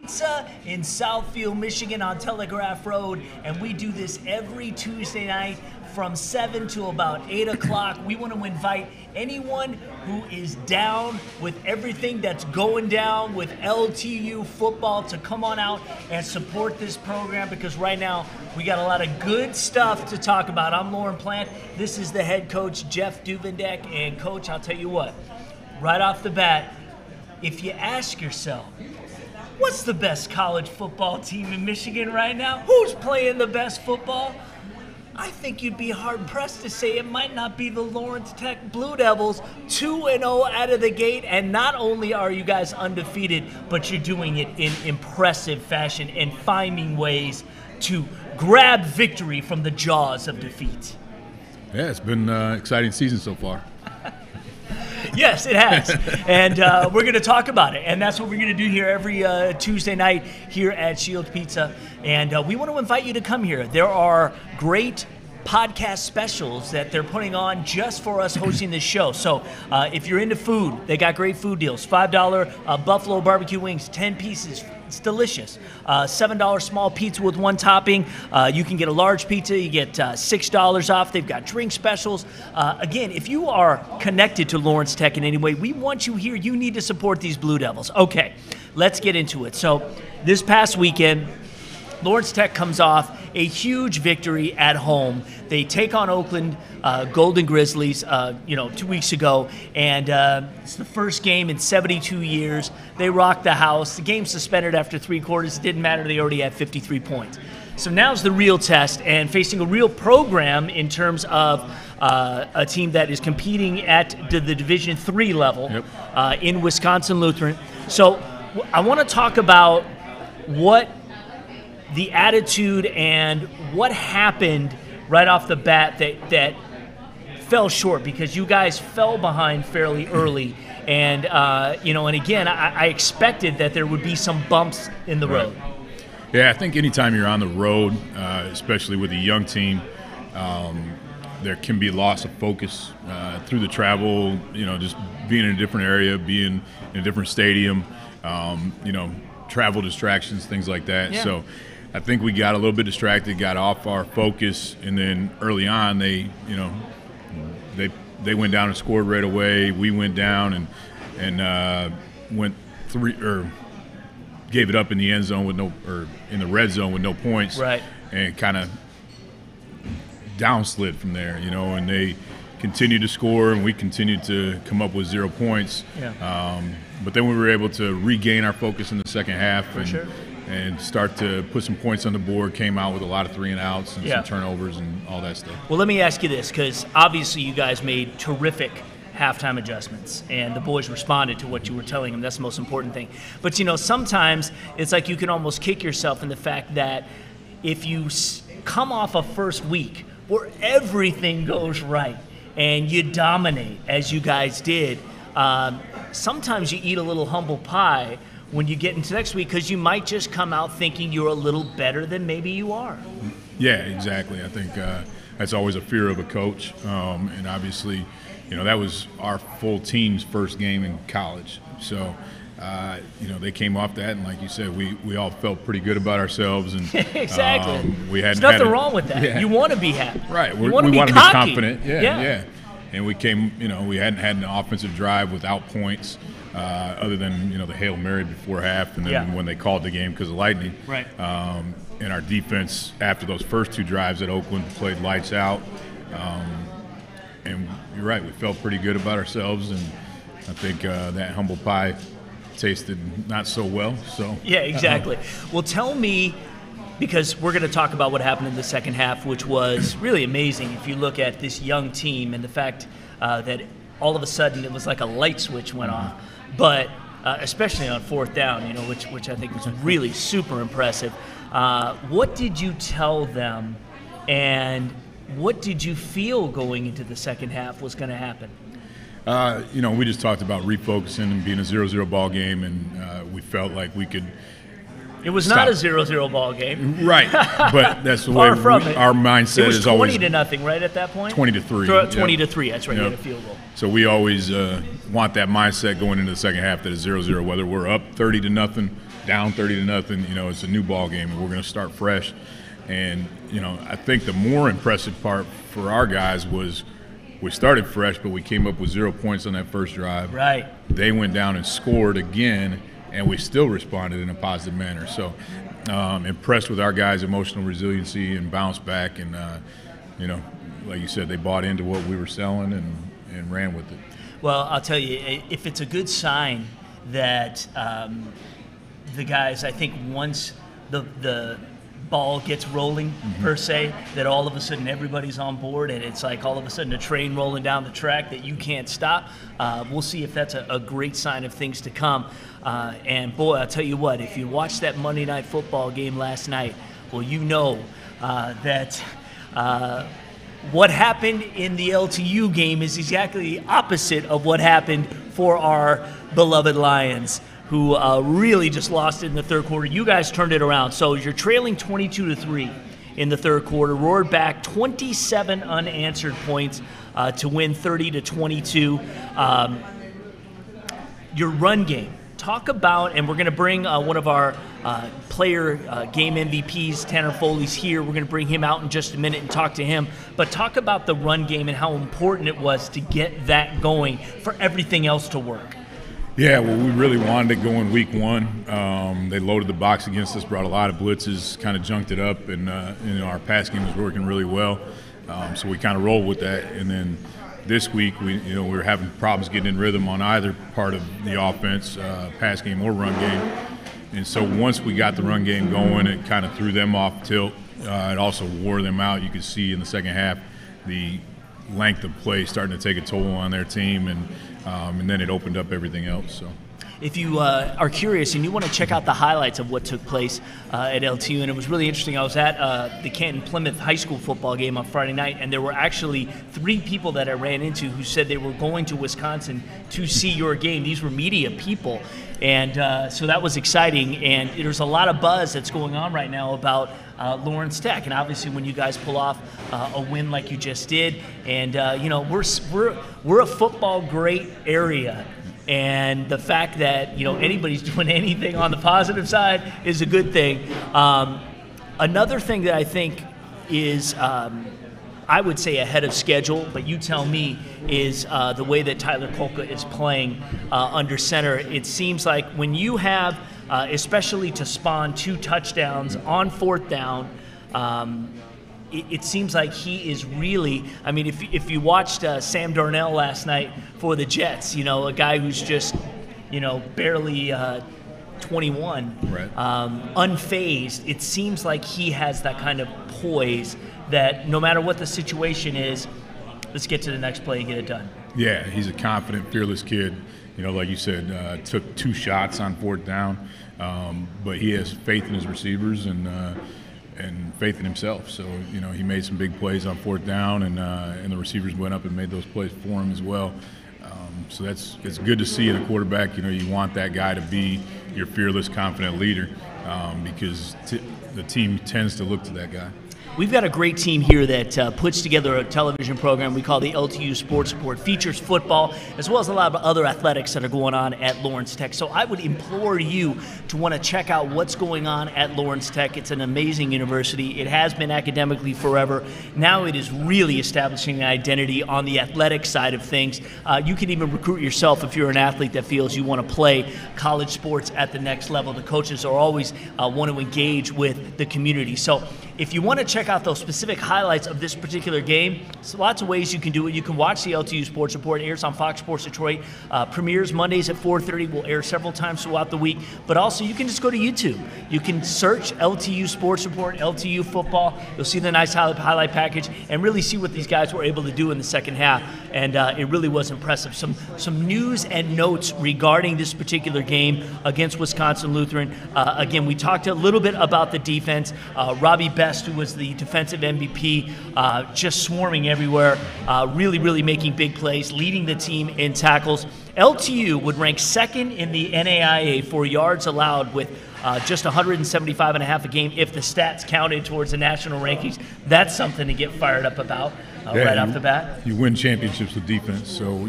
Pizza in Southfield, Michigan on Telegraph Road, and we do this every Tuesday night from 7 to about 8 o'clock. We want to invite anyone who is down with everything that's going down with LTU football to come on out and support this program, because right now we got a lot of good stuff to talk about. I'm Lauren Plant. This is the head coach, Jeff Duvendeck. And Coach, I'll tell you what, right off the bat, if you ask yourself, what's the best college football team in Michigan right now? Who's playing the best football? I think you'd be hard-pressed to say it might not be the Lawrence Tech Blue Devils, 2-0 out of the gate, and not only are you guys undefeated, but you're doing it in impressive fashion and finding ways to grab victory from the jaws of defeat. Yeah, it's been an exciting season so far. Yes, it has, and we're going to talk about it, and that's what we're going to do here every Tuesday night here at Shield Pizza, and we want to invite you to come here. There are great podcast specials that they're putting on just for us hosting this show. So if you're into food, they got great food deals. $5 buffalo barbecue wings, 10 pieces. It's delicious. $7 small pizza with one topping. You can get a large pizza. You get $6 off. They've got drink specials. Again, if you are connected to Lawrence Tech in any way, we want you here. You need to support these Blue Devils. Okay, let's get into it. So this past weekend, Lawrence Tech comes off a huge victory at home. They take on Oakland Golden Grizzlies, 2 weeks ago, and it's the first game in 72 years. They rocked the house. The game suspended after 3 quarters. It didn't matter. They already had 53 points. So now's the real test, and facing a real program in terms of a team that is competing at the Division III level in Wisconsin Lutheran. So I want to talk about what the attitude and what happened right off the bat that fell short, because you guys fell behind fairly early, and and again, I expected that there would be some bumps in the road. Yeah, I think anytime you're on the road, especially with a young team, there can be loss of focus through the travel. Just being in a different area, being in a different stadium, travel distractions, things like that. Yeah. So I think we got a little bit distracted, got off our focus, and then early on they went down and scored right away. We went down and went gave it up in the end zone in the red zone with no points, right? And kind of downslid from there, and they continued to score, and we continued to come up with 0 points. Yeah. But then we were able to regain our focus in the second half and start to put some points on the board, came out with a lot of 3-and-outs and some turnovers and all that stuff. Well, let me ask you this, because obviously you guys made terrific halftime adjustments, and the boys responded to what you were telling them. That's the most important thing. But, sometimes it's like you can almost kick yourself in the fact that if you come off a first week where everything goes right and you dominate, as you guys did, sometimes you eat a little humble pie when you get into next week, because you might just come out thinking you're a little better than maybe you are. Yeah, exactly. I think that's always a fear of a coach, and obviously, that was our full team's first game in college. So, they came off that, and like you said, we all felt pretty good about ourselves. And exactly. There's nothing wrong with that. Yeah. You want to be happy. Right. We want to be confident. Yeah. And we came, we hadn't had an offensive drive without points, other than, the Hail Mary before half, and then when they called the game because of lightning. Right. And our defense, after those first 2 drives at Oakland, played lights out. And you're right, we felt pretty good about ourselves, and I think that humble pie tasted not so well. So yeah, exactly. Well, tell me, because we're going to talk about what happened in the second half, which was really amazing if you look at this young team and the fact that all of a sudden it was like a light switch went off. But especially on fourth down, which I think was really super impressive. What did you tell them, and what did you feel going into the second half was going to happen? We just talked about refocusing and being a 0-0 ball game, and we felt like we could. It was not a 0-0 ball game. Right, but that's the way our mindset is always. It was 20-0, right, at that point? 20-3. 20-3, that's right, you had a field goal. So we always want that mindset going into the second half that is 0-0, whether we're up 30-0, down 30-0, it's a new ball game, and we're going to start fresh. And, I think the more impressive part for our guys was we started fresh, but we came up with 0 points on that first drive. Right. They went down and scored again, and we still responded in a positive manner. So impressed with our guys' emotional resiliency and bounce back. And, like you said, they bought into what we were selling and ran with it. Well, I'll tell you, if it's a good sign that the guys, I think once the ball gets rolling, per se, that all of a sudden everybody's on board, and it's like all of a sudden a train rolling down the track that you can't stop. We'll see if that's a great sign of things to come. And boy, I'll tell you what, if you watched that Monday Night Football game last night, well, that what happened in the LTU game is exactly the opposite of what happened for our beloved Lions, who really just lost it in the third quarter. You guys turned it around. So you're trailing 22-3 in the third quarter, roared back 27 unanswered points to win 30-22. Your run game. Talk about, and we're going to bring one of our player game MVPs, Tanner Foley's here. We're going to bring him out in just a minute and talk to him. But talk about the run game and how important it was to get that going for everything else to work. Yeah, well, we really wanted it going week one. They loaded the box against us, brought a lot of blitzes, kind of junked it up, and our pass game was working really well. So we kind of rolled with that. And then this week, we were having problems getting in rhythm on either part of the offense, pass game or run game. And so once we got the run game going, it kind of threw them off tilt. It also wore them out. You could see in the second half the length of play starting to take a toll on their team, and then it opened up everything else. So, if you are curious and you want to check out the highlights of what took place at LTU, and it was really interesting. I was at the Canton-Plymouth high school football game on Friday night, and there were actually 3 people that I ran into who said they were going to Wisconsin to see your game. These were media people, and so that was exciting. And there's a lot of buzz that's going on right now about Lawrence Tech, and obviously when you guys pull off a win like you just did, and we're a football great area, and the fact that anybody's doing anything on the positive side is a good thing. Another thing that I think is I would say ahead of schedule, but you tell me, is the way that Tyler Kolka is playing under center. It seems like when you have especially to spawn 2 touchdowns on fourth down, it seems like he is really, I mean, if you watched Sam Darnell last night for the Jets, a guy who's just, barely 21, right. Unfazed, it seems like he has that kind of poise that no matter what the situation is, let's get to the next play and get it done. Yeah, he's a confident, fearless kid. Like you said, took 2 shots on fourth down, but he has faith in his receivers and faith in himself. So, he made some big plays on fourth down, and the receivers went up and made those plays for him as well. So it's good to see in a quarterback. You want that guy to be your fearless, confident leader because the team tends to look to that guy. We've got a great team here that puts together a television program we call the LTU Sports Report. Features football as well as a lot of other athletics that are going on at Lawrence Tech. So I would implore you to want to check out what's going on at Lawrence Tech. It's an amazing university. It has been academically forever. Now it is really establishing an identity on the athletic side of things. You can even recruit yourself if you're an athlete that feels you want to play college sports at the next level. The coaches are always want to engage with the community. So if you want to check out those specific highlights of this particular game, there's lots of ways you can do it. You can watch the LTU Sports Report. It airs on Fox Sports Detroit. Premieres Mondays at 4:30. Will air several times throughout the week. But also, you can just go to YouTube. You can search LTU Sports Report, LTU Football. You'll see the nice highlight package and really see what these guys were able to do in the second half. And it really was impressive. Some news and notes regarding this particular game against Wisconsin Lutheran. Again, we talked a little bit about the defense. Robbie Best, who was the defensive MVP, just swarming everywhere, really making big plays, leading the team in tackles. LTU would rank second in the NAIA for yards allowed with just 175.5 a game if the stats counted towards the national rankings. That's something to get fired up about right off the bat. You win championships with defense. So,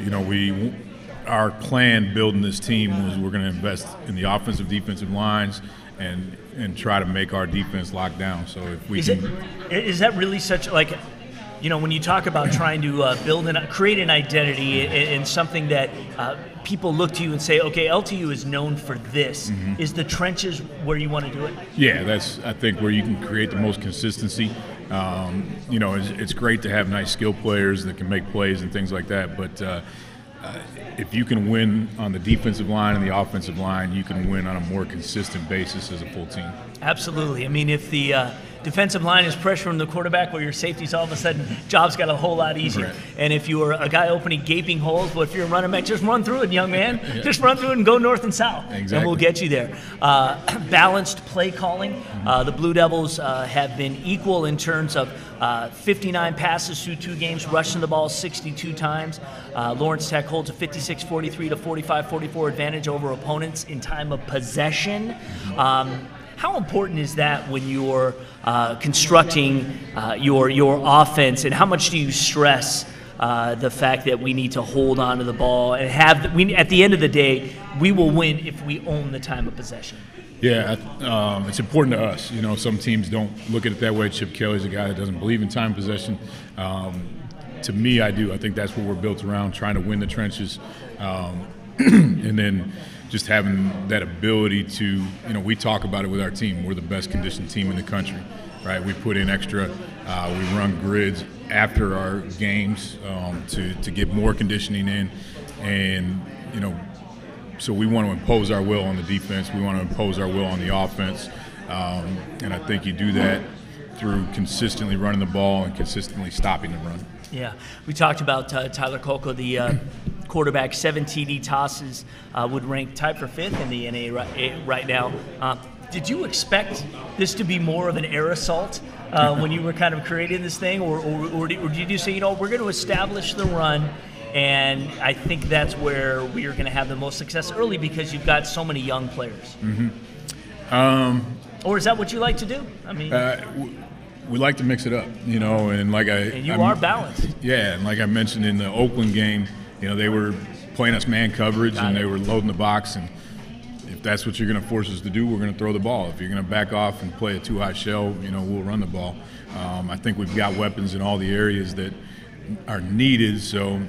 our plan building this team was we're going to invest in the offensive defensive lines and try to make our defense lock down. So if we is that really such like, when you talk about trying to build and create an identity in something that people look to you and say, okay, LTU is known for this. Mm-hmm. Is the trenches where you want to do it? Yeah, that's, I think, where you can create the most consistency. It's great to have nice skill players that can make plays and things like that, but if you can win on the defensive line and the offensive line, you can win on a more consistent basis as a full team. Absolutely. I mean, if the defensive line is pressuring the quarterback, well, your safety's all of a sudden job's got a whole lot easier. Right. And if you are a guy opening gaping holes, well, if you're a running back, just run through it, young man. Yeah. Just run through it and go north and south. Exactly. And we'll get you there. Balanced play calling. Mm-hmm. The Blue Devils have been equal in terms of 59 passes through 2 games, rushing the ball 62 times. Lawrence Tech holds a 56-43 to 45-44 advantage over opponents in time of possession. How important is that when you're constructing your offense, and how much do you stress the fact that we need to hold on to the ball and at the end of the day, we will win if we own the time of possession? Yeah, it's important to us. Some teams don't look at it that way. Chip Kelly's a guy that doesn't believe in time possession. To me, I do. I think that's what we're built around, trying to win the trenches, and then just having that ability to, we talk about it with our team. We're the best conditioned team in the country, right? We put in extra, we run grids after our games to get more conditioning in, and, so we want to impose our will on the defense. We want to impose our will on the offense, and I think you do that through consistently running the ball and consistently stopping the run. Yeah, we talked about Tyler Kolko, the quarterback, 7 TD tosses, would rank tied for 5th in the NA right now. Did you expect this to be more of an air assault when you were kind of creating this thing, or did you say, we're going to establish the run, and I think that's where we are going to have the most success early because you've got so many young players? Mm-hmm. Or is that what you like to do? I mean, we like to mix it up, and you are balanced. Yeah, and like I mentioned in the Oakland game, they were playing us man coverage and they were loading the box, and if that's what you're going to force us to do, we're going to throw the ball. If you're going to back off and play a too-high shell, we'll run the ball. I think we've got weapons in all the areas that are needed, so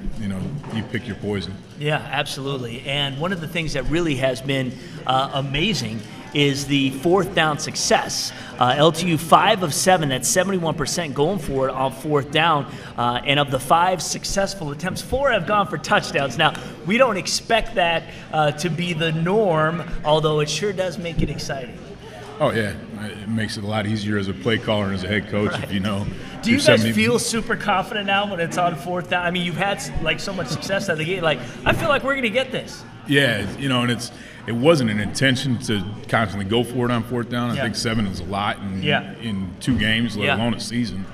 you pick your poison. Yeah, absolutely. And one of the things that really has been amazing is the 4th down success. LTU 5 of 7, that's 71% going for it on 4th down. And of the 5 successful attempts, 4 have gone for touchdowns. Now, we don't expect that to be the norm, although it sure does make it exciting. Oh, yeah. It makes it a lot easier as a play caller and as a head coach, right. If you know. Do you guys feel super confident now when it's on 4th down? I mean, you've had so much success out of the gate. I feel like we're going to get this. Yeah, and it wasn't an intention to constantly go for it on 4th down. I think 7 is a lot in 2 games, let alone a season.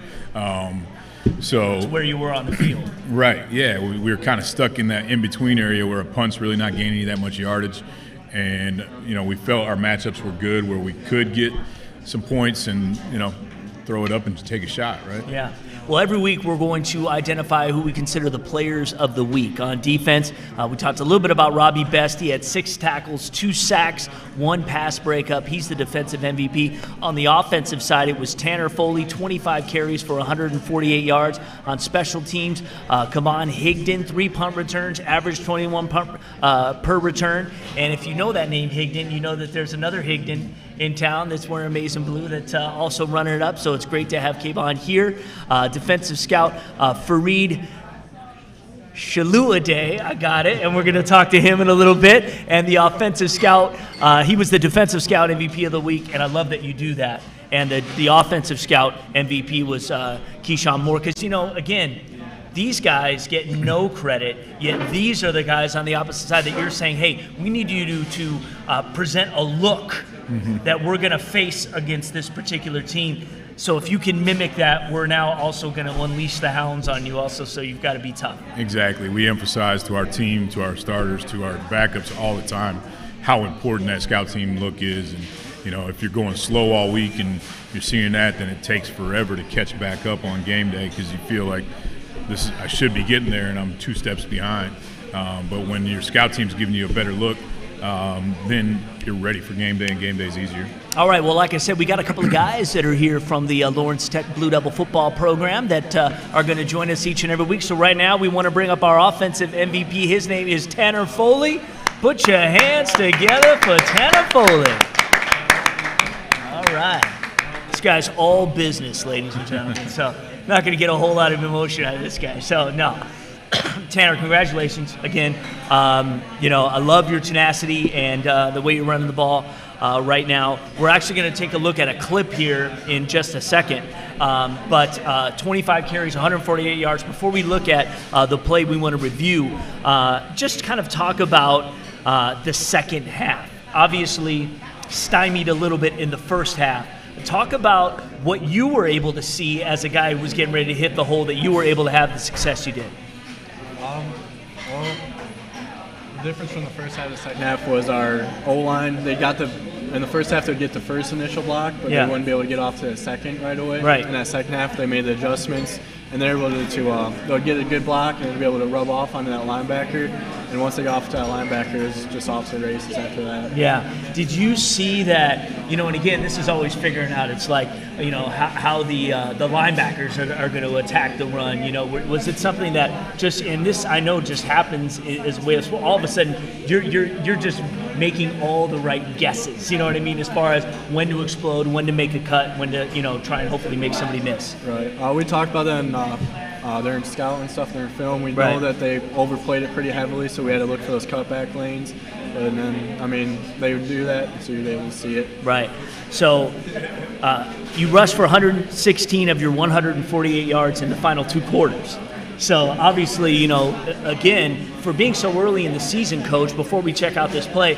So it's where you were on the field. Right, yeah. We were kind of stuck in that in-between area where a punt's really not gaining that much yardage. And, we felt our matchups were good where we could get some points and, throw it up and take a shot, right? Yeah. Well, every week we're going to identify who we consider the players of the week. On defense, we talked a little bit about Robbie Best. He had 6 tackles, 2 sacks, 1 pass breakup. He's the defensive MVP. On the offensive side, it was Tanner Foley, 25 carries for 148 yards. On special teams, Kavan Higdon, 3 punt returns, average 21 punt per return. And if you know that name, Higdon, you know that there's another Higdon in town that's wearing maize and blue that's also running it up. So it's great to have Kavan here. Defensive scout Fareed Shaluadeh, I got it, and we're going to talk to him in a little bit. And the offensive scout, he was the defensive scout MVP of the week, and I love that you do that. And the offensive scout MVP was Keyshawn Moore, because, you know, again, these guys get no credit, yet these are the guys on the opposite side that you're saying, hey, we need you to present a look that we're going to face against this particular team. So if you can mimic that, we're now also going to unleash the hounds on you also, so you've got to be tough. Exactly. We emphasize to our team, to our starters, to our backups all the time how important that scout team look is. And, you know, if you're going slow all week and you're seeing that, then it takes forever to catch back up on game day because you feel like I should be getting there and I'm 2 steps behind. But when your scout team's giving you a better look, then you're ready for game day, and game day's easier. All right, well, like I said, we got a couple of guys that are here from the Lawrence Tech Blue Devil football program that are going to join us each and every week. So right now we want to bring up our offensive MVP. His name is Tanner Foley. Put your hands together for Tanner Foley. All right. This guy's all business, ladies and gentlemen. So not going to get a whole lot of emotion out of this guy. So, no. Tanner, congratulations again. You know, I love your tenacity and the way you're running the ball right now. We're actually going to take a look at a clip here in just a second. But 25 carries, 148 yards. Before we look at the play we want to review, just kind of talk about the second half. Obviously, stymied a little bit in the first half. Talk about what you were able to see as a guy who was getting ready to hit the hole, that you were able to have the success you did. Well, the difference from the first half to the second half was our O-line. They got in the first half they'd get the first initial block, but they wouldn't be able to get off to the second right away. Right. In that second half, they made the adjustments, and they were able to they'll get a good block and they'll be able to rub off onto that linebacker. And once they got off to that linebacker, it was just off to the races after that. Yeah. Did you see that, you know, and again, this is always figuring out, it's like, you know, how the linebackers are going to attack the run. You know, was it something that just, and this I know just happens as way as all of a sudden you're just making all the right guesses, you know what I mean, as far as when to explode, when to make a cut, when to, you know, try and hopefully make somebody miss. Right. We talked about that in during scout and stuff, during film. We know that they overplayed it pretty heavily, so we had to look for those cutback lanes. And then, I mean, they would do that, so you're able to see it. Right. So you rushed for 116 of your 148 yards in the final 2 quarters. So obviously, you know, again, for being so early in the season, Coach, before we check out this play,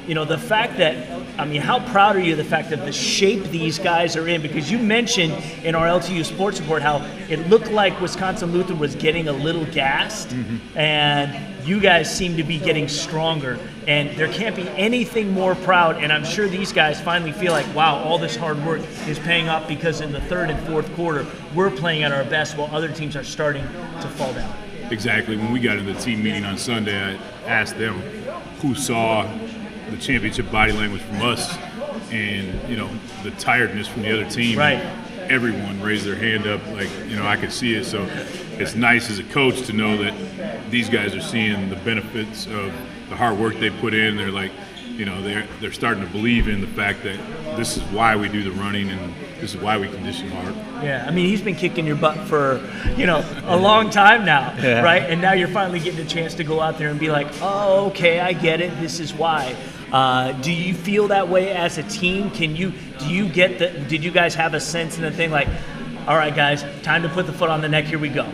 you know, the fact that, I mean, how proud are you of the fact that the shape these guys are in? Because you mentioned in our LTU Sports Report how it looked like Wisconsin Lutheran was getting a little gassed, and you guys seem to be getting stronger. And there can't be anything more proud, and I'm sure these guys finally feel like, wow, all this hard work is paying off, because in the 3rd and 4th quarter, we're playing at our best while other teams are starting to fall down. Exactly. When we got into the team meeting on Sunday, I asked them who saw the championship body language from us and, you know, the tiredness from the other team. Right. Everyone raised their hand up, like, you know, I could see it. So it's nice as a coach to know that these guys are seeing the benefits of the hard work they put in. They're like, you know, they're starting to believe in the fact that this is why we do the running and this is why we condition hard. Yeah, I mean, he's been kicking your butt for, you know, a long time now, right? And now you're finally getting a chance to go out there and be like, oh, okay, I get it. This is why. Do you feel that way as a team? Did you guys have a sense in the thing like, all right, guys, time to put the foot on the neck, here we go?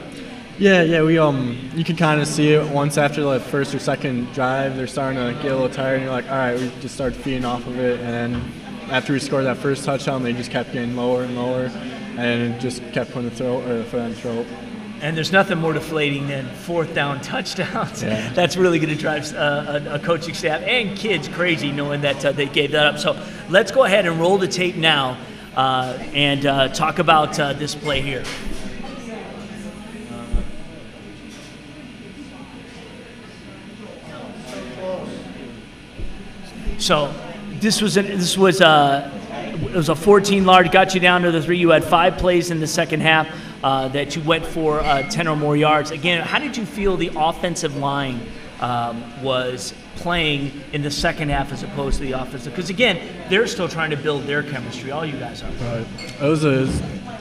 Yeah, we you can kind of see it once after the first or second drive. They're starting to get a little tired, and you're like, all right, we just start feeding off of it. And then after we scored that first touchdown, they just kept getting lower and lower, and it just kept putting the foot on the throat. And there's nothing more deflating than 4th down touchdowns. Yeah. That's really going to drive a coaching staff and kids crazy knowing that they gave that up. So let's go ahead and roll the tape now and talk about this play here. So this was it was a 14 yard, got you down to the 3. You had 5 plays in the second half that you went for 10 or more yards. Again, how did you feel the offensive line was playing in the second half as opposed to the offensive? Because again, they're still trying to build their chemistry. All you guys are. Right. It was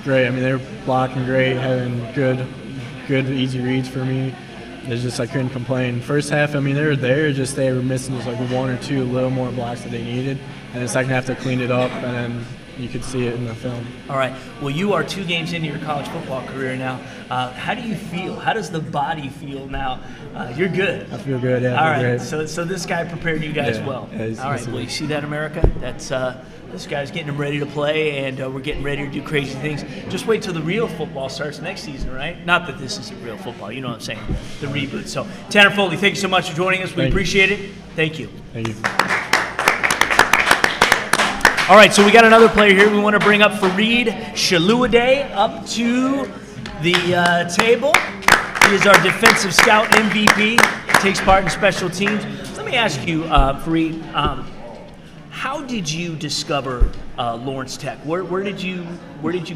great. I mean, they were blocking great, having good, easy reads for me. It's just I couldn't complain. First half, I mean, they were there, just they were missing just like 1 or 2 little more blocks that they needed. And the second half, they cleaned it up, and then you could see it in the film. All right. Well, you are 2 games into your college football career now. How do you feel? How does the body feel now? You're good. I feel good, yeah. All right. Great. So this guy prepared you guys well. Yeah, all right. Well, you see that, America? That's this guy's getting him ready to play, and we're getting ready to do crazy things. Just wait till the real football starts next season, right? Not that this isn't real football. You know what I'm saying? The reboot. So, Tanner Foley, thank you so much for joining us. We appreciate it. Thank you. Thank you. All right, so we got another player here. We want to bring up Fareed Shaluade up to the table. He is our defensive scout MVP. Takes part in special teams. Let me ask you, Fareed, how did you discover Lawrence Tech? Where did you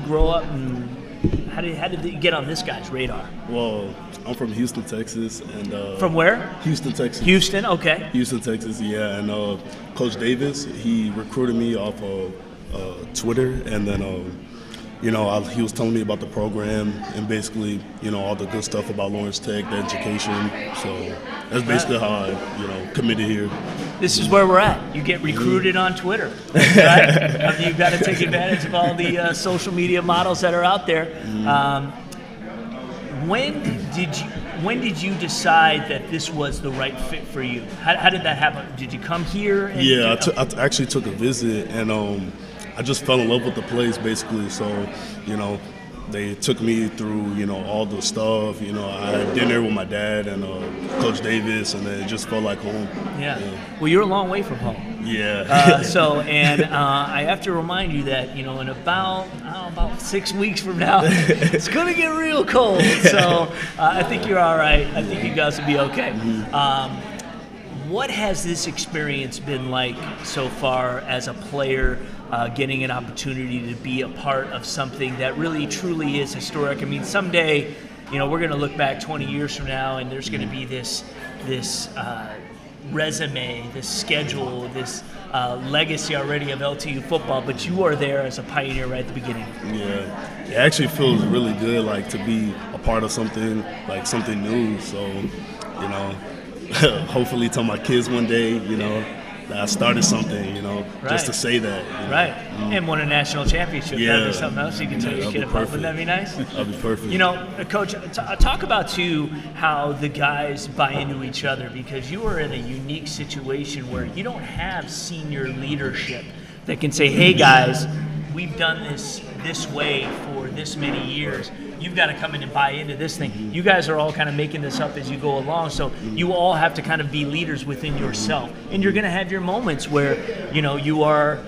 grow up, and how did you get on this guy's radar? Well, I'm from Houston, Texas, and from where? Houston, Texas. Houston, okay. Houston, Texas, yeah. And Coach Davis, he recruited me off of Twitter, and then he was telling me about the program and basically all the good stuff about Lawrence Tech, the education. So that's basically how I committed here. This is where we're at. You get recruited on Twitter, right? I mean, you've got to take advantage of all the social media models that are out there. When did you decide that this was the right fit for you? How did that happen? Did you come here? I actually took a visit, and I just fell in love with the place, basically. So, they took me through, all the stuff. I had dinner with my dad and Coach Davis, and it just felt like home. Yeah. Well, you're a long way from home. Yeah. I have to remind you that, in about 6 weeks from now, it's going to get real cold. So I think you're all right. I think you guys will be okay. What has this experience been like so far as a player, getting an opportunity to be a part of something that really truly is historic? I mean, someday, we're going to look back 20 years from now, and there's going to be this resume, this schedule, this legacy already of LTU football, but you are there as a pioneer right at the beginning. Yeah, it actually feels really good, like, to be a part of something, like something new. So, hopefully tell my kids one day, that I started something, right. Just to say that. Right. And won a national championship. Yeah. That'd be something else you can tell your kid about. Wouldn't that be nice? That'd be perfect. Coach, talk about, too, how the guys buy into each other, because you are in a unique situation where you don't have senior leadership that can say, hey, guys, we've done this way for this many years. You've got to come in and buy into this thing. You guys are all kind of making this up as you go along, so you all have to kind of be leaders within yourself. And you're going to have your moments where, you are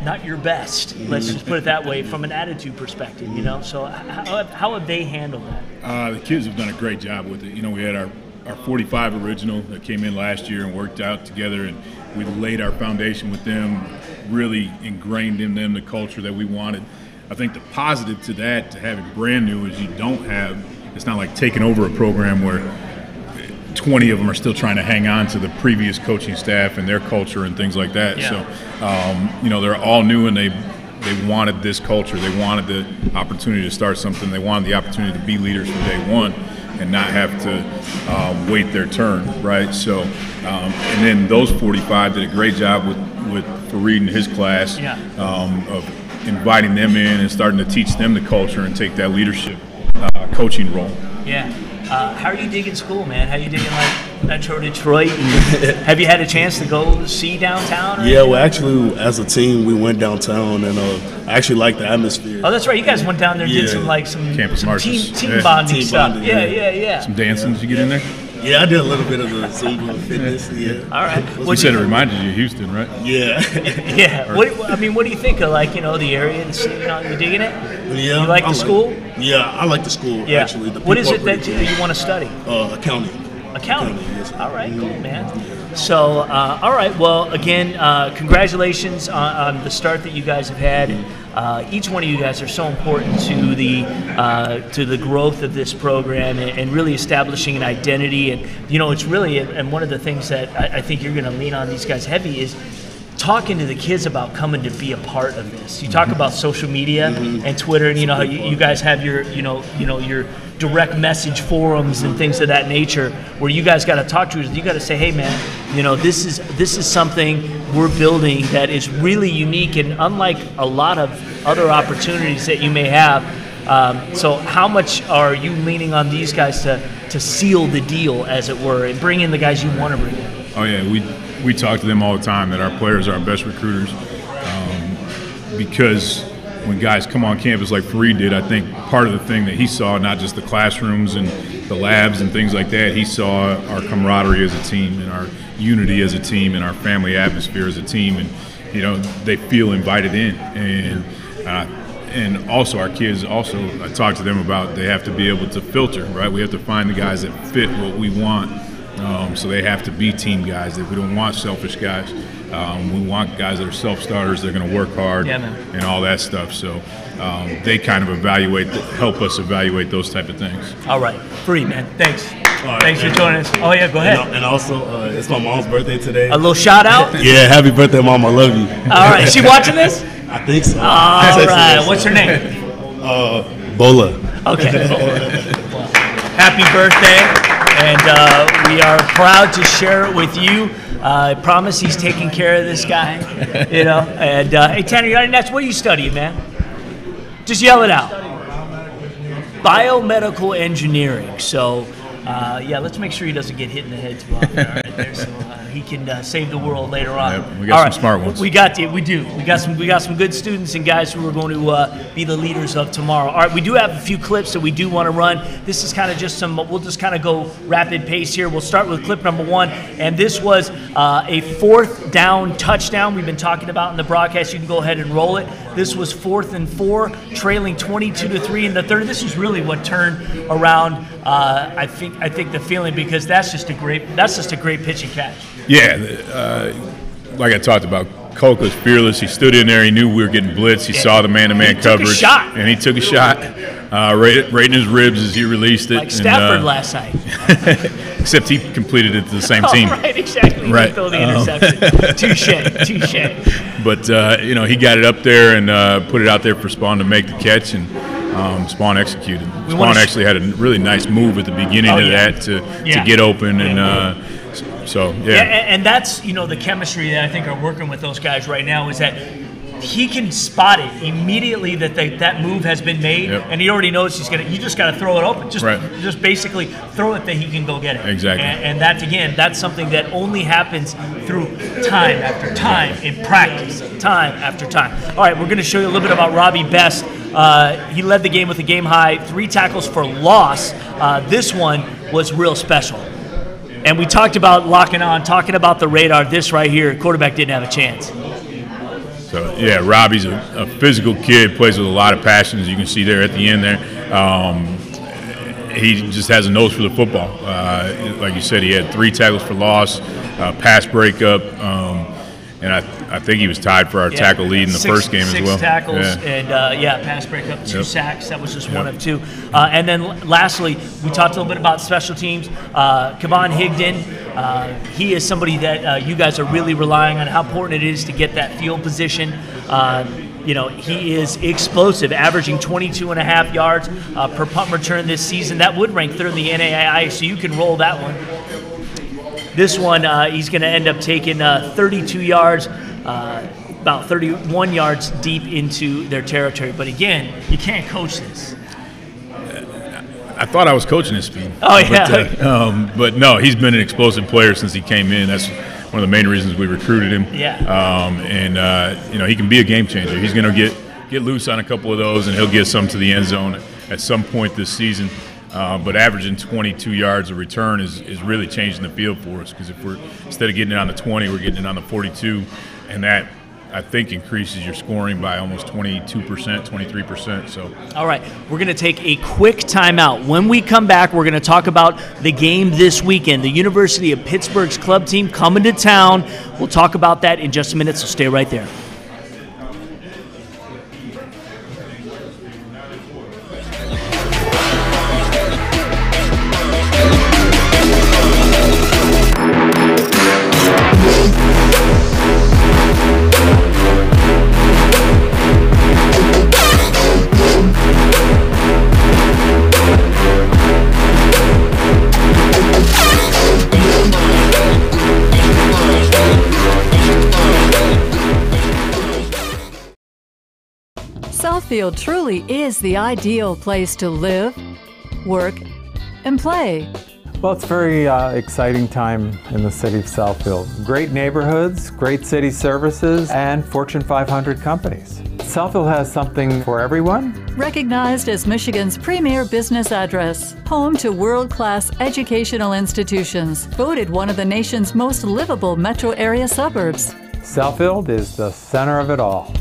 not your best. Let's just put it that way from an attitude perspective, So how have they handled that? The kids have done a great job with it. We had our 45 original that came in last year and worked out together, and we laid our foundation with them, really ingrained in them the culture that we wanted. I think the positive to that, to have it brand new, is it's not like taking over a program where 20 of them are still trying to hang on to the previous coaching staff and their culture and things like that. Yeah. So, they're all new, and they wanted this culture. They wanted the opportunity to start something. They wanted the opportunity to be leaders from day one and not have to wait their turn, right? So, and then those 45 did a great job with Fareed and his class of inviting them in and starting to teach them the culture and take that leadership coaching role. Yeah. How are you digging school, man? How are you digging, like, Metro Detroit? And have you had a chance to go see downtown? Yeah, well, actually, as a team, we went downtown, and I actually liked the atmosphere. Oh, that's right. You guys went down there and did some campus marches. Team bonding stuff. Yeah. Some dancing. Did you get in there? Yeah, I did a little bit of the Zumba fitness. Yeah. All right. You said it reminded you of Houston, right? Yeah. Yeah. What do you think of, like, the area, the city? You digging it? Yeah. You like the school? Yeah, I like the school. Yeah. Actually, What is it that you want to study? Accounting. Accounting. Yes, sir. All right, cool, man. So, all right. Well, again, congratulations on the start that you guys have had. Each one of you guys are so important to the growth of this program and really establishing an identity. And it's really, and one of the things that I think you're going to lean on these guys heavy is talking to the kids about coming to be a part of this. You talk about social media and Twitter, and how you guys have your your direct message forums and things of that nature, where you guys got to talk to us. You got to say, hey man, this is something we're building that is really unique and unlike a lot of other opportunities that you may have. So how much are you leaning on these guys to seal the deal, as it were, and bring in the guys you want to bring in? Oh yeah, we talk to them all the time that our players are our best recruiters, because when guys come on campus like Fareed did, I think part of the thing that he saw, not just the classrooms and the labs and things like that, he saw our camaraderie as a team and our unity as a team and our family atmosphere as a team, and they feel invited in, and also our kids also, I talk to them about, they have to be able to filter, right? We have to find the guys that fit what we want. So they have to be team guys. That we don't want selfish guys. We want guys that are self-starters. They're going to work hard and all that stuff. So they kind of help us evaluate those type of things. All right, Fareed, man. Thanks. All right, Thanks for joining us. Oh yeah, go ahead. And also, it's my mom's birthday today. A little shout out. Yeah, happy birthday, Mom. I love you. All right, is she watching this? I think so. All right. What's her name? Bola. Okay. Well, happy birthday. And we are proud to share it with you. I promise he's taking care of this guy, And hey, Tanner, you're next. What are you studying, man? Just yell it out. Biomedical engineering. So, let's make sure he doesn't get hit in the head too often right there, so he can save the world later on. Yep, we got some smart ones. We got some good students and guys who are going to be the leaders of tomorrow. All right, we do have a few clips that we do want to run. This is kind of just we'll just kind of go rapid pace here. We'll start with clip number 1, and this was a 4th down touchdown we've been talking about in the broadcast. You can go ahead and roll it. This was 4th and 4, trailing 22-3 in the third. This is really what turned around. I think the feeling, because that's just a great pitch and catch. Yeah, like I talked about, Kolka's fearless. He stood in there. He knew we were getting blitzed. He saw the man-to-man coverage. Shot. And he took a shot right in his ribs as he released it. Like Stafford last night. Except he completed it to the same team. Right, exactly. Right. He threw the interception. Touche. But, he got it up there and put it out there for Spawn to make the catch, and Spawn executed. Spawn actually had a really nice move at the beginning of that to get open, and and that's the chemistry that I think are working with those guys right now, is that he can spot it immediately that move has been made, and he already knows you just got to throw it open. Just basically throw it that he can go get it. Exactly. And that's something that only happens through time after time in practice, time after time. All right, we're going to show you a little bit about Robbie Best. He led the game with a game-high 3 tackles for loss. This one was real special. And we talked about talking about the radar. This right here, quarterback didn't have a chance. So, yeah, Robbie's a physical kid, plays with a lot of passion, as you can see there at the end there. He just has a nose for the football. Like you said, he had 3 tackles for loss, pass breakup, and I think he was tied for our tackle lead in the first game as well. 6 tackles and pass breakup, 2 sacks. That was just one of 2. And then lastly, we talked a little bit about special teams. Kevon Higdon, he is somebody that you guys are really relying on, how important it is to get that field position. He is explosive, averaging 22.5 yards per punt return this season. That would rank 3rd in the NAIA, so you can roll that one. This one, he's going to end up taking 32 yards, about 31 yards deep into their territory. But again, you can't coach this. I thought I was coaching his speed. Oh, yeah. But no, he's been an explosive player since he came in. That's one of the main reasons we recruited him. Yeah. He can be a game changer. He's going to get loose on a couple of those, and he'll get some to the end zone at some point this season. But averaging 22 yards of return is really changing the field for us, because if we're, instead of getting it on the 20, we're getting it on the 42, and that I think increases your scoring by almost 22%, 23%. So, all right, we're going to take a quick timeout. When we come back, we're going to talk about the game this weekend. The University of Pittsburgh's club team coming to town. We'll talk about that in just a minute, so stay right there. Southfield truly is the ideal place to live, work, and play. Well, it's a very exciting time in the city of Southfield. Great neighborhoods, great city services, and Fortune 500 companies. Southfield has something for everyone. Recognized as Michigan's premier business address, home to world-class educational institutions, voted one of the nation's most livable metro area suburbs. Southfield is the center of it all.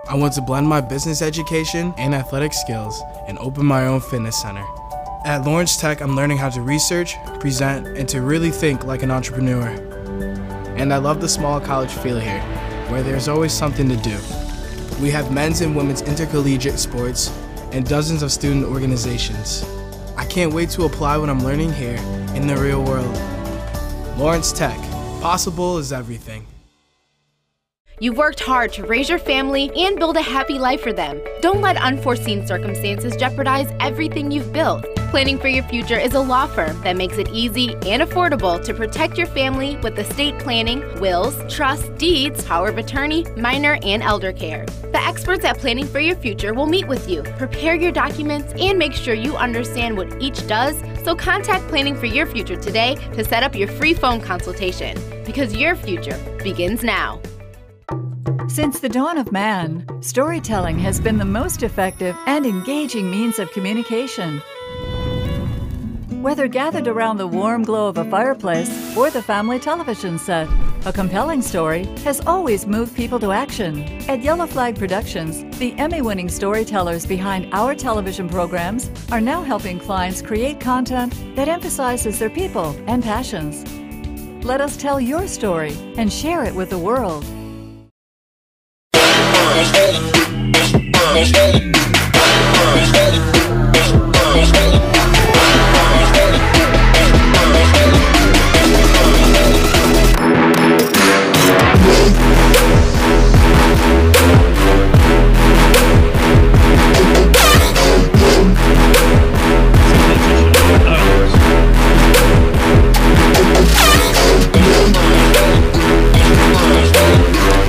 I want to blend my business education and athletic skills and open my own fitness center. At Lawrence Tech, I'm learning how to research, present, and to really think like an entrepreneur. And I love the small college feel here, where there's always something to do. We have men's and women's intercollegiate sports and dozens of student organizations. I can't wait to apply what I'm learning here in the real world. Lawrence Tech, possible is everything. You've worked hard to raise your family and build a happy life for them. Don't let unforeseen circumstances jeopardize everything you've built. Planning for Your Future is a law firm that makes it easy and affordable to protect your family with estate planning, wills, trusts, deeds, power of attorney, minor and elder care. The experts at Planning for Your Future will meet with you, prepare your documents, and make sure you understand what each does. So contact Planning for Your Future today to set up your free phone consultation, because your future begins now. Since the dawn of man, storytelling has been the most effective and engaging means of communication. Whether gathered around the warm glow of a fireplace or the family television set, a compelling story has always moved people to action. At Yellow Flag Productions, the Emmy-winning storytellers behind our television programs are now helping clients create content that emphasizes their people and passions. Let us tell your story and share it with the world.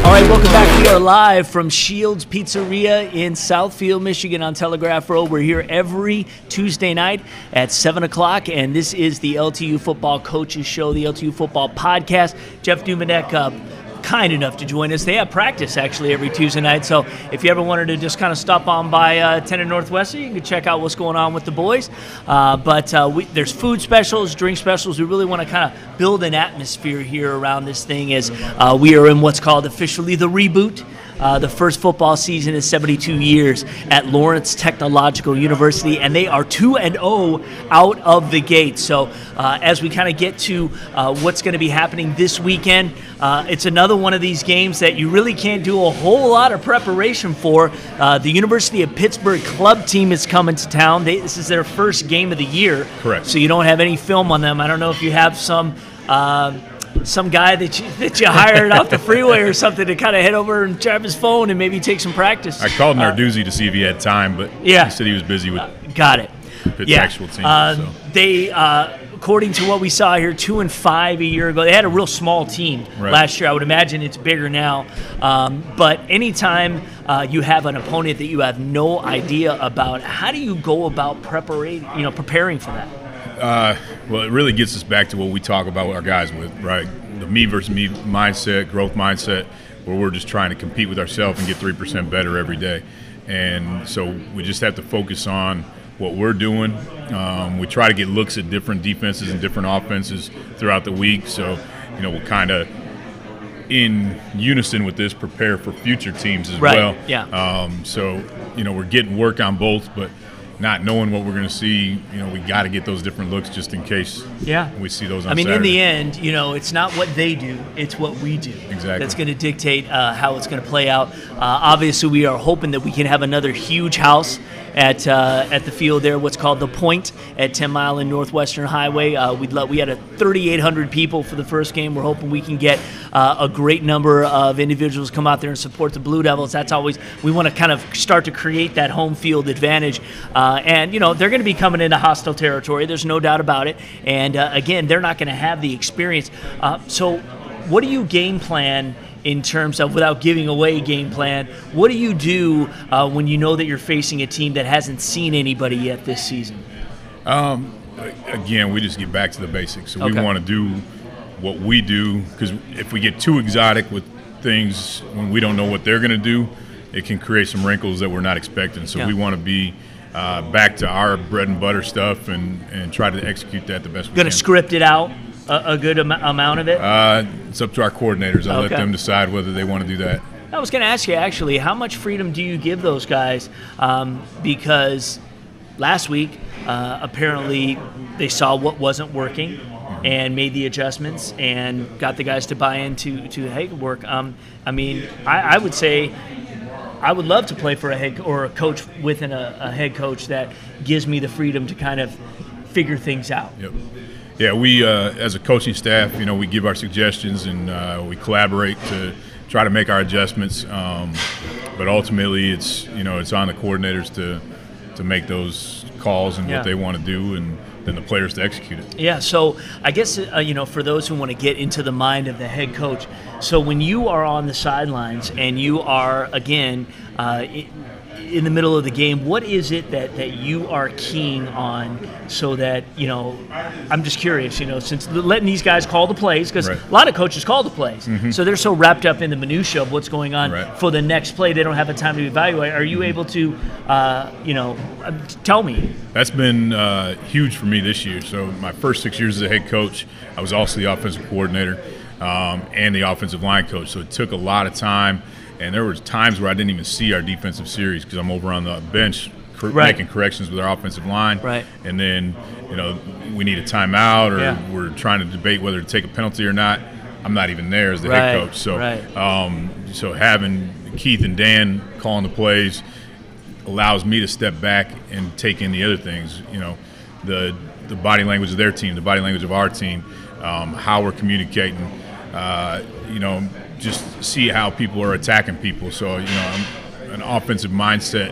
All right, welcome back. We are live from Shields Pizzeria in Southfield, Michigan on Telegraph Road. We're here every Tuesday night at 7 o'clock, and this is the LTU Football Coaches Show, the LTU Football Podcast. Jeff Duvendeck, kind enough to join us. They have practice, actually, every Tuesday night, so if you ever wanted to just kind of stop on by 10 and Northwestern, you can check out what's going on with the boys. But there's food specials, drink specials. We really want to kind of build an atmosphere here around this thing as we are in what's called officially the reboot. The first football season in 72 years at Lawrence Technological University, and they are 2-0 out of the gate. So as we kind of get to what's going to be happening this weekend, it's another one of these games that you really can't do a whole lot of preparation for. The University of Pittsburgh club team is coming to town. This is their first game of the year. Correct. So you don't have any film on them. I don't know if you have some guy that you hired off the freeway or something to kind of head over and grab his phone and maybe take some practice. I called Narduzzi to see if he had time, but he said he was busy with got it. Pitt's actual team. So. They, according to what we saw here, 2-5 a year ago. They had a real small team last year. I would imagine it's bigger now. But anytime you have an opponent that you have no idea about, how do you go about preparing for that? Well, it really gets us back to what we talk about our guys with, right? The me versus me mindset, growth mindset, where we're just trying to compete with ourselves and get 3% better every day. And so we just have to focus on what we're doing. We try to get looks at different defenses and different offenses throughout the week. So will kind of in unison with this prepare for future teams as right. well. Yeah. So we're getting work on both, but not knowing what we're going to see, we got to get those different looks just in case we see those on I mean, Saturday. in the end, it's not what they do, it's what we do. Exactly. That's going to dictate how it's going to play out. Obviously, we are hoping that we can have another huge house at the field there, what's called the Point at 10 Mile and Northwestern Highway. We had 3,800 people for the first game. We're hoping we can get a great number of individuals come out there and support the Blue Devils. That's always, we want to kind of start to create that home field advantage. And they're going to be coming into hostile territory. There's no doubt about it. And again, they're not going to have the experience. So what do you game plan in terms of, without giving away game plan, what do you do when you know that you're facing a team that hasn't seen anybody yet this season? Again, we just get back to the basics. So Okay. we want to do what we do, because if we get too exotic with things when we don't know what they're going to do, it can create some wrinkles that we're not expecting. So Yeah. we want to be back to our bread and butter stuff and try to execute that the best we can. Going to script it out a good amount of it? It's up to our coordinators. I'll let Okay. them decide whether they want to do that. I was going to ask you, actually, how much freedom do you give those guys? Because last week, apparently, they saw what wasn't working and made the adjustments and got the guys to buy into hey, work. I mean, I would say I would love to play for a head or a coach within a head coach that gives me the freedom to kind of figure things out. Yep. Yeah, we as a coaching staff, we give our suggestions and we collaborate to try to make our adjustments. But ultimately, it's it's on the coordinators to make those calls and Yeah. what they want to do, and then the players to execute it. Yeah, so I guess, for those who want to get into the mind of the head coach, so when you are on the sidelines and you are, again, in the middle of the game, what is it that you are keen on so that, I'm just curious, since letting these guys call the plays, because Right. a lot of coaches call the plays, so they're so wrapped up in the minutia of what's going on Right. for the next play, they don't have the time to evaluate. Are you able to, tell me? That's been huge for me this year. So my first 6 years as a head coach, I was also the offensive coordinator and the offensive line coach. So it took a lot of time, and there were times where I didn't even see our defensive series because I'm over on the bench Right. making corrections with our offensive line. Right. And then, we need a timeout or Yeah. we're trying to debate whether to take a penalty or not. I'm not even there as the Right. head coach. So, Right. so having Keith and Dan calling the plays allows me to step back and take in the other things, the body language of their team, the body language of our team, how we're communicating, just see how people are attacking people. So, I'm an offensive mindset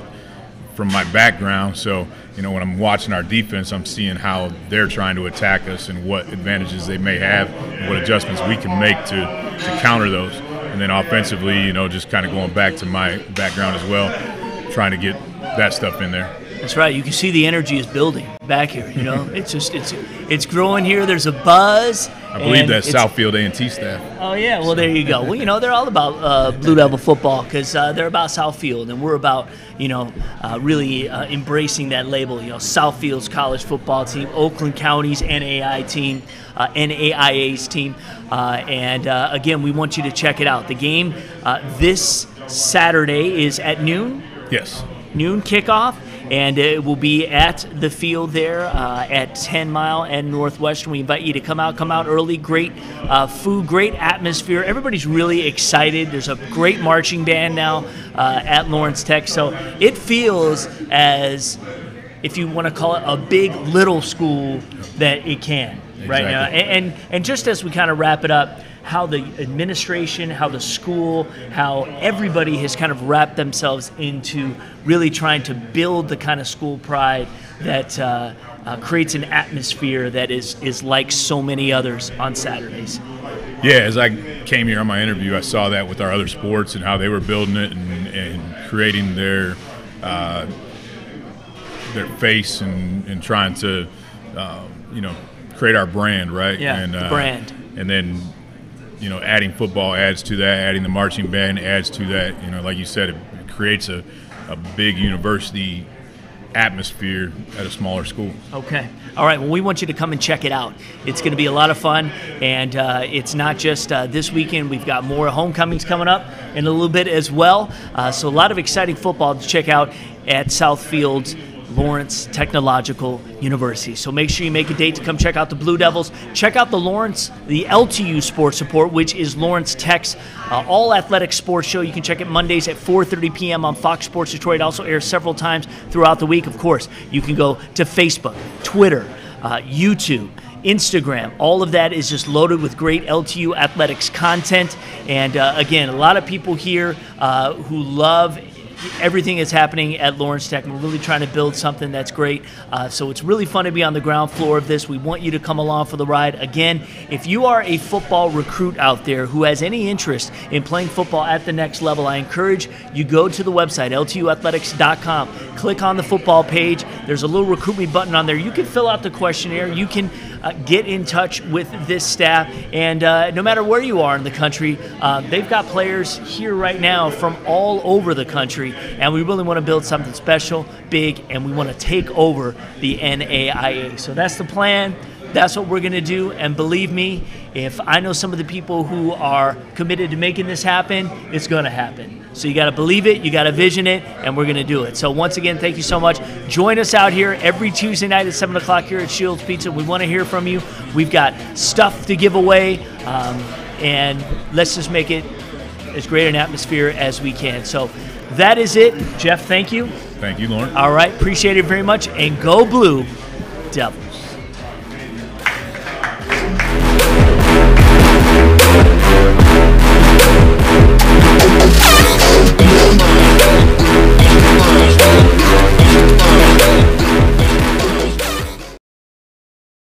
from my background. So, when I'm watching our defense, I'm seeing how they're trying to attack us and what advantages they may have and what adjustments we can make to counter those. And then offensively, just kind of going back to my background as well, trying to get that stuff in there. That's right. You can see the energy is building back here. It's just it's growing here. There's a buzz. I believe and that's it's- Southfield A&T staff. Oh yeah. Well, there you go. Well, they're all about Blue Devil football because they're about Southfield, and we're about really embracing that label. Southfield's college football team, Oakland County's NAIA's team, and again, we want you to check it out. The game this Saturday is at noon. Yes. Noon kickoff, and it will be at the field there at 10 Mile and Northwestern. We invite you to come out early. Great food, great atmosphere. Everybody's really excited. There's a great marching band now at Lawrence Tech, so it feels as, if you want to call it, a big little school that it can right now. And just as we kind of wrap it up, how the administration, how the school, how everybody has kind of wrapped themselves into really trying to build the kind of school pride that creates an atmosphere that is like so many others on Saturdays. Yeah, as I came here on my interview, I saw that with our other sports and how they were building it and creating their face and trying to, create our brand, right? Yeah, and, the brand. And then, adding football adds to that, adding the marching band adds to that. Like you said, it creates a big university atmosphere at a smaller school. Okay. All right. Well, we want you to come and check it out. It's going to be a lot of fun, and it's not just this weekend. We've got more homecomings coming up in a little bit as well. So a lot of exciting football to check out at Southfield's Lawrence Technological University. So make sure you make a date to come check out the Blue Devils. Check out the LTU Sports Report, which is Lawrence Tech's all-athletic sports show. You can check it Mondays at 4:30 p.m. on Fox Sports Detroit. It also airs several times throughout the week. Of course, you can go to Facebook, Twitter, YouTube, Instagram. All of that is just loaded with great LTU athletics content. And again, a lot of people here who love everything that's happening at Lawrence Tech. We're really trying to build something that's great. So it's really fun to be on the ground floor of this. We want you to come along for the ride. Again, if you are a football recruit out there who has any interest in playing football at the next level, I encourage you go to the website, ltuathletics.com. Click on the football page. There's a little recruit me button on there. You can fill out the questionnaire. You can get in touch with this staff. And no matter where you are in the country, they've got players here right now from all over the country. And we really want to build something special, big, and we want to take over the NAIA. So that's the plan. That's what we're going to do. And believe me, if I know some of the people who are committed to making this happen, it's going to happen. So you got to believe it, you got to vision it, and we're going to do it. So once again, thank you so much. Join us out here every Tuesday night at 7 o'clock here at Shields Pizza. We want to hear from you. We've got stuff to give away, and let's just make it as great an atmosphere as we can. So that is it. Jeff, thank you. Thank you, Lauren. All right, appreciate it very much. And go Blue Devils.